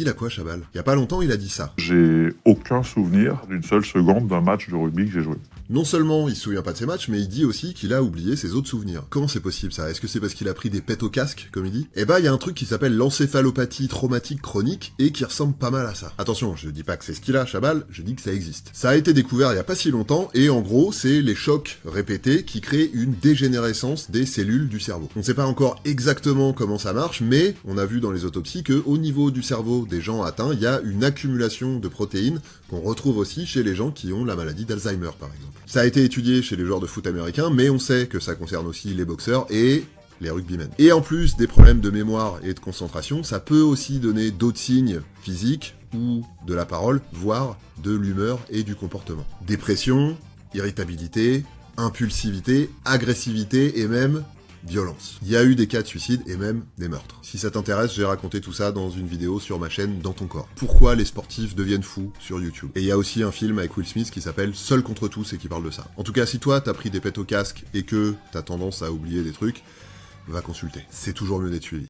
Il a quoi, Chabal? Il y a pas longtemps, il a dit ça. J'ai aucun souvenir d'une seule seconde d'un match de rugby que j'ai joué. Non seulement il se souvient pas de ses matchs, mais il dit aussi qu'il a oublié ses autres souvenirs. Comment c'est possible ça? Est-ce que c'est parce qu'il a pris des pets au casque, comme il dit? Eh bah, il y a un truc qui s'appelle l'encéphalopathie traumatique chronique et qui ressemble pas mal à ça. Attention, je dis pas que c'est ce qu'il a, Chabal, je dis que ça existe. Ça a été découvert il y a pas si longtemps et en gros, c'est les chocs répétés qui créent une dégénérescence des cellules du cerveau. On sait pas encore exactement comment ça marche, mais on a vu dans les autopsies que au niveau du cerveau des gens atteints, il y a une accumulation de protéines qu'on retrouve aussi chez les gens qui ont la maladie d'Alzheimer, par exemple. Ça a été étudié chez les joueurs de foot américains, mais on sait que ça concerne aussi les boxeurs et les rugbymen. Et en plus des problèmes de mémoire et de concentration, ça peut aussi donner d'autres signes physiques ou de la parole, voire de l'humeur et du comportement. Dépression, irritabilité, impulsivité, agressivité et même violence. Il y a eu des cas de suicide et même des meurtres. Si ça t'intéresse, j'ai raconté tout ça dans une vidéo sur ma chaîne Dans ton corps. Pourquoi les sportifs deviennent fous sur YouTube. Et il y a aussi un film avec Will Smith qui s'appelle Seul contre tous et qui parle de ça. En tout cas, si toi t'as pris des pets au casque et que t'as tendance à oublier des trucs, va consulter. C'est toujours mieux d'être suivi.